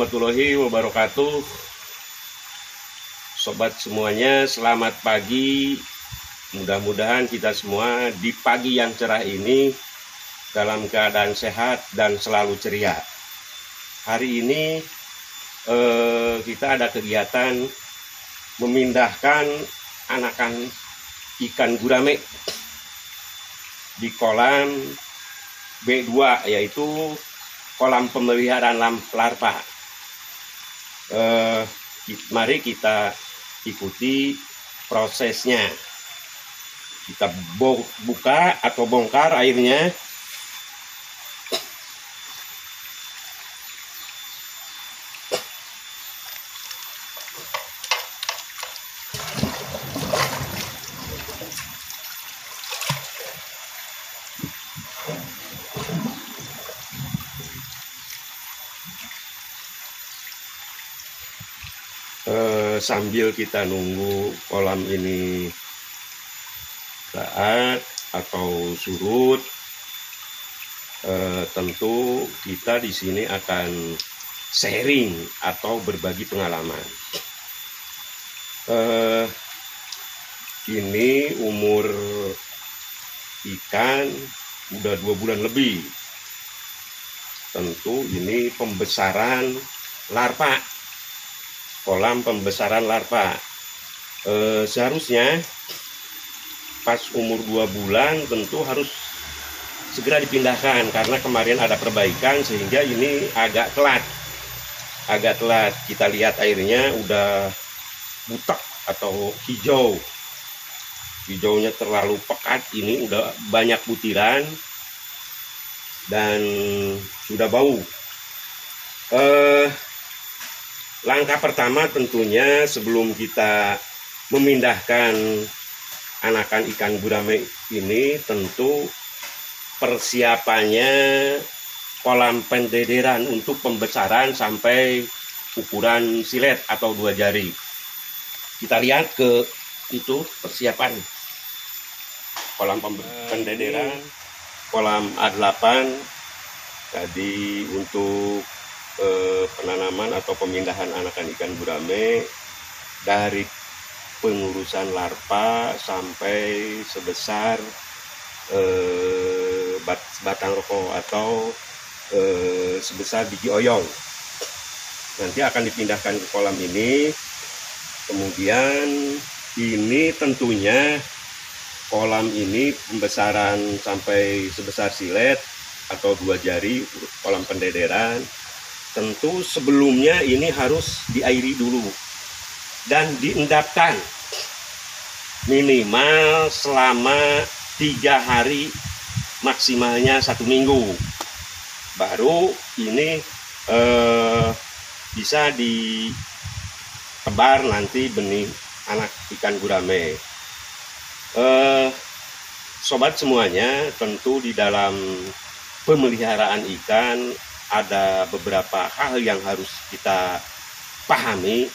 warahmatullahi wabarakatuh. Sobat semuanya, selamat pagi. Mudah-mudahan kita semua di pagi yang cerah ini dalam keadaan sehat dan selalu ceria. Hari ini kita ada kegiatan memindahkan anakan ikan gurame di kolam B2, yaitu kolam pemeliharaan larva. Mari kita ikuti prosesnya. Kita buka atau bongkar airnya. Sambil kita nunggu kolam ini saat atau surut, tentu kita di sini akan sharing atau berbagi pengalaman. Ini umur ikan udah 2 bulan lebih. Tentu ini pembesaran larva, kolam pembesaran larva. Seharusnya pas umur 2 bulan tentu harus segera dipindahkan, karena kemarin ada perbaikan sehingga ini agak telat. Kita lihat airnya udah butek atau hijaunya terlalu pekat. Ini udah banyak butiran dan sudah bau. Langkah pertama tentunya sebelum kita memindahkan anakan ikan gurame ini, tentu persiapannya kolam pendederan untuk pembesaran sampai ukuran silet atau 2 jari. Kita lihat ke itu persiapan kolam pendederan, kolam A8 tadi untuk penanaman atau pemindahan anakan ikan gurame dari pengurusan larva sampai sebesar batang rokok atau sebesar biji oyong. Nanti akan dipindahkan ke kolam ini. Kemudian ini tentunya kolam ini pembesaran sampai sebesar silet atau 2 jari, kolam pendederan. Tentu sebelumnya ini harus diairi dulu dan diendapkan minimal selama 3 hari, maksimalnya 1 minggu. Baru ini bisa ditebar nanti benih anak ikan gurame. Sobat semuanya, tentu di dalam pemeliharaan ikan ada beberapa hal yang harus kita pahami,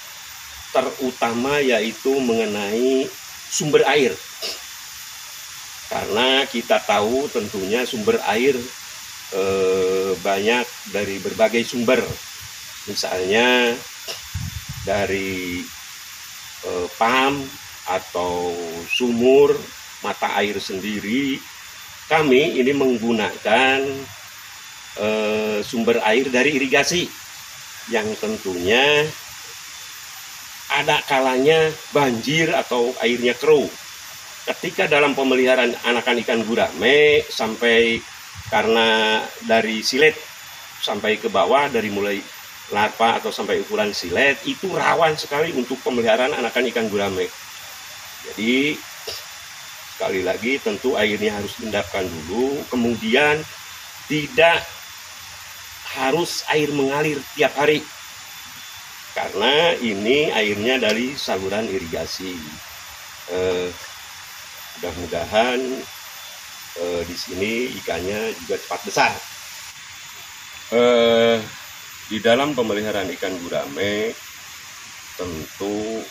terutama yaitu mengenai sumber air. Karena kita tahu tentunya sumber air banyak dari berbagai sumber. Misalnya dari pam atau sumur, mata air sendiri. Kami ini menggunakan sumber air dari irigasi yang tentunya ada kalanya banjir atau airnya keruh. Ketika dalam pemeliharaan anakan ikan gurame, sampai karena dari silet sampai ke bawah, dari mulai larva atau sampai ukuran silet, itu rawan sekali untuk pemeliharaan anakan ikan gurame. Jadi sekali lagi tentu airnya harus diendapkan dulu, kemudian tidak harus air mengalir tiap hari, karena ini airnya dari saluran irigasi. Mudah-mudahan di sini ikannya juga cepat besar. Di dalam pemeliharaan ikan gurame tentu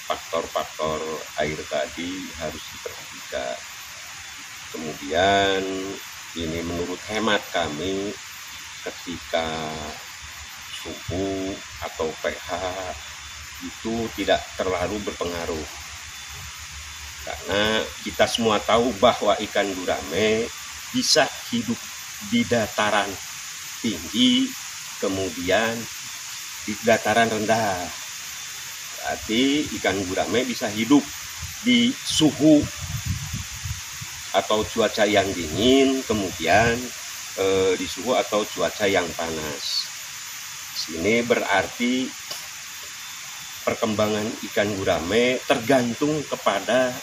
faktor-faktor air tadi harus diperhatikan. Kemudian ini menurut hemat kami, ketika suhu atau pH itu tidak terlalu berpengaruh, karena kita semua tahu bahwa ikan gurame bisa hidup di dataran tinggi, kemudian di dataran rendah. Berarti ikan gurame bisa hidup di suhu atau cuaca yang dingin, kemudian di suhu atau cuaca yang panas. Sini berarti perkembangan ikan gurame tergantung kepada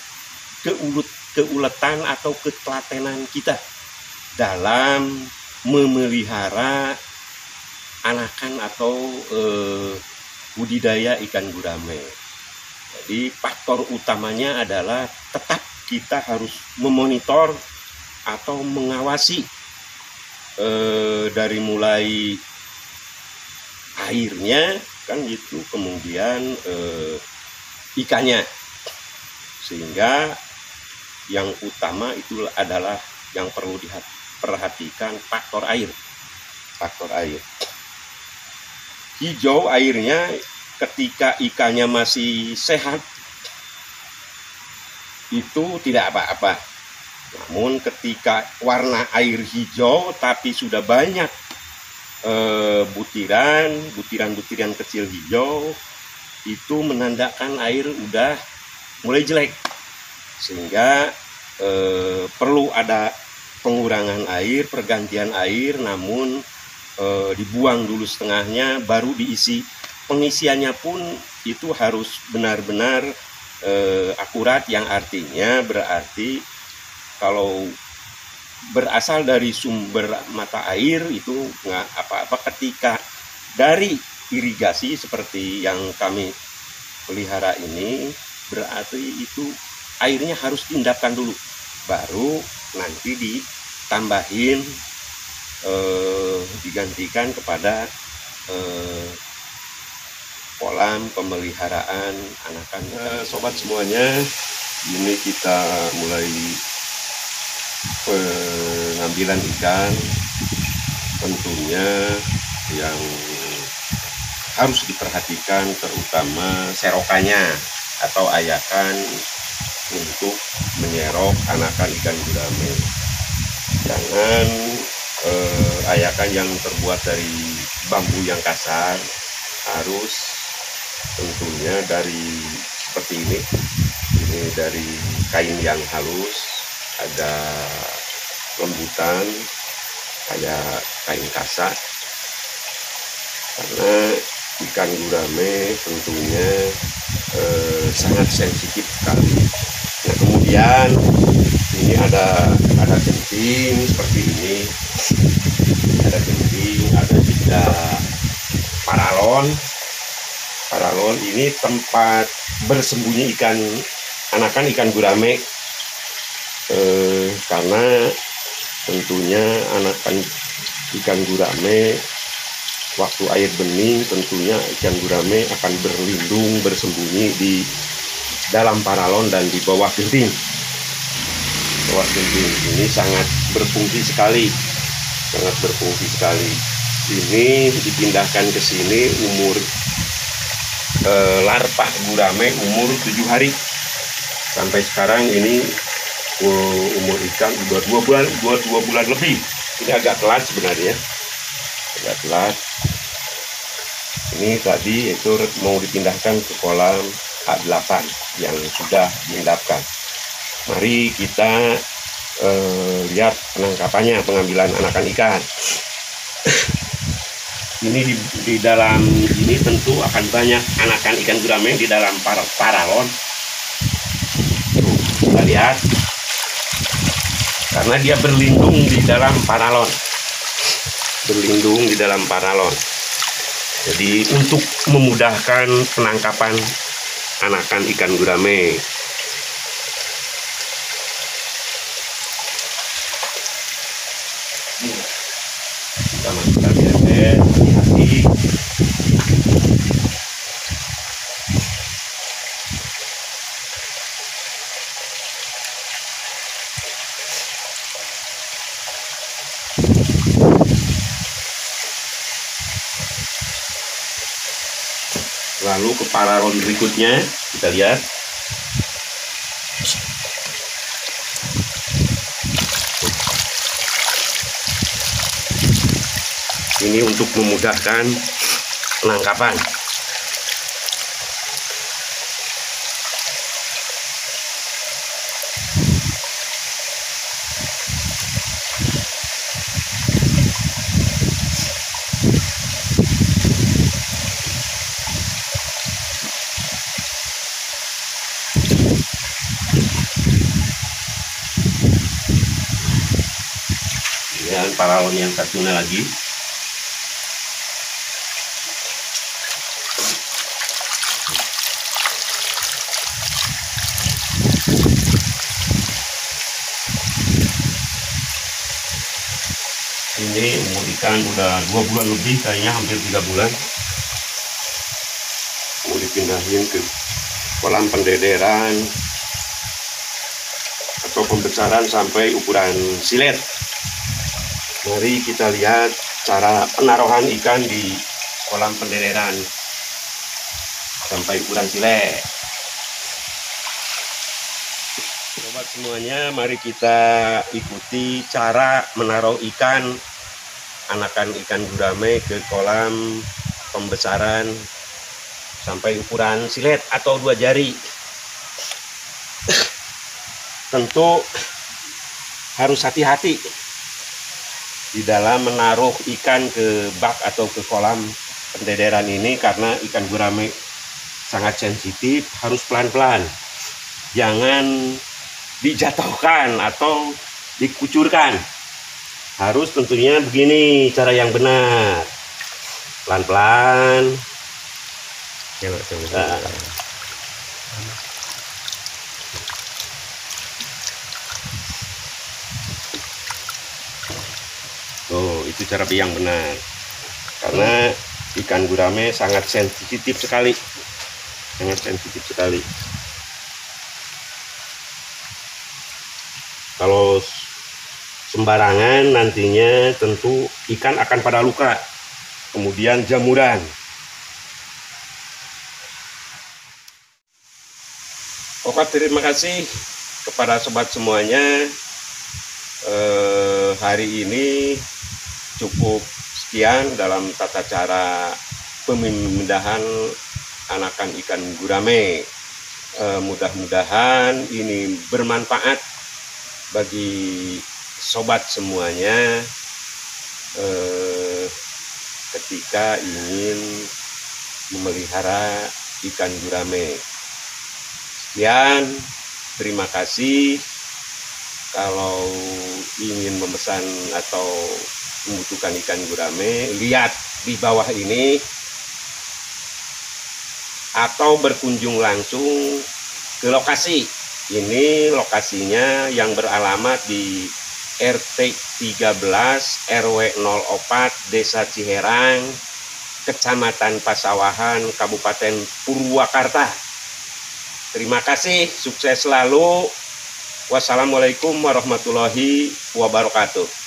keuletan atau ketelatenan kita dalam memelihara anakan atau budidaya ikan gurame. Jadi faktor utamanya adalah tetap kita harus memonitor atau mengawasi dari mulai airnya kan gitu, kemudian ikannya, sehingga yang utama itu adalah yang perlu diperhatikan faktor air. Hijau airnya ketika ikannya masih sehat itu tidak apa-apa, namun ketika warna air hijau tapi sudah banyak butiran kecil hijau, itu menandakan air udah mulai jelek, sehingga perlu ada pengurangan air, pergantian air, namun dibuang dulu setengahnya baru diisi. Pengisiannya pun itu harus benar-benar akurat, yang artinya berarti kalau berasal dari sumber mata air itu nggak apa-apa. Ketika dari irigasi seperti yang kami pelihara ini, berarti itu airnya harus diendapkan dulu, baru nanti ditambahin digantikan kepada kolam pemeliharaan anakan. Sobat semuanya, ini kita mulai pengambilan ikan. Tentunya yang harus diperhatikan terutama serokannya atau ayakan untuk menyerok anakan ikan gurame. Jangan ayakan yang terbuat dari bambu yang kasar, harus tentunya dari seperti ini dari kain yang halus, ada lembutan kayak kain kasar, karena ikan gurame tentunya sangat sensitif sekali. Nah, kemudian ini ada genting seperti ini, ada genting, ada juga paralon. Paralon ini tempat bersembunyi anakan ikan gurame, karena tentunya anakan ikan gurame waktu air bening, tentunya ikan gurame akan berlindung bersembunyi di dalam paralon dan di bawah genting. Bawah genting ini sangat berfungsi sekali, Ini dipindahkan ke sini umur larva gurame umur 7 hari. Sampai sekarang ini umur ikan udah 2 bulan lebih. Ini agak telat sebenarnya, Ini tadi itu mau dipindahkan ke kolam A8 yang sudah diendapkan. Mari kita lihat penangkapannya, pengambilan anakan ikan. Ini di dalam ini tentu akan banyak anakan ikan gurame di dalam paralon. Kita lihat, karena dia berlindung di dalam paralon. Jadi untuk memudahkan penangkapan anakan ikan gurame. Kita masukkan bebek, hati-hati. Lalu ke paralon berikutnya kita lihat. Ini untuk memudahkan penangkapan. Dan paralon yang satunya lagi. Ini umur ikan udah 2 bulan lebih, kayaknya hampir 3 bulan. Mau dipindahin ke kolam pendederan atau pembesaran sampai ukuran silet. Mari kita lihat cara penaruhan ikan di kolam pendederan sampai ukuran silet. Sobat semuanya, mari kita ikuti cara menaruh ikan, anakan ikan gurame ke kolam pembesaran sampai ukuran silet atau 2 jari. Tentu harus hati-hati di dalam menaruh ikan ke bak atau ke kolam pendederan ini, karena ikan gurame sangat sensitif, harus pelan-pelan. Jangan dijatuhkan atau dikucurkan. Harus tentunya begini cara yang benar. Pelan-pelan. Oh, itu cara yang benar. Karena ikan gurame sangat sensitif sekali. Sangat sensitif sekali. Kalau sembarangan nantinya tentu ikan akan pada luka, kemudian jamuran. Oke, terima kasih kepada sobat semuanya. Hari ini cukup sekian dalam tata cara pemindahan anakan ikan gurame. Mudah-mudahan ini bermanfaat bagi sobat semuanya ketika ingin memelihara ikan gurame. Sekian, terima kasih. Kalau ingin memesan atau membutuhkan ikan gurame, lihat di bawah ini atau berkunjung langsung ke lokasi. Ini lokasinya yang beralamat di RT 13 RW 04 Desa Ciherang, Kecamatan Pasawahan, Kabupaten Purwakarta. Terima kasih, sukses selalu. Wassalamualaikum warahmatullahi wabarakatuh.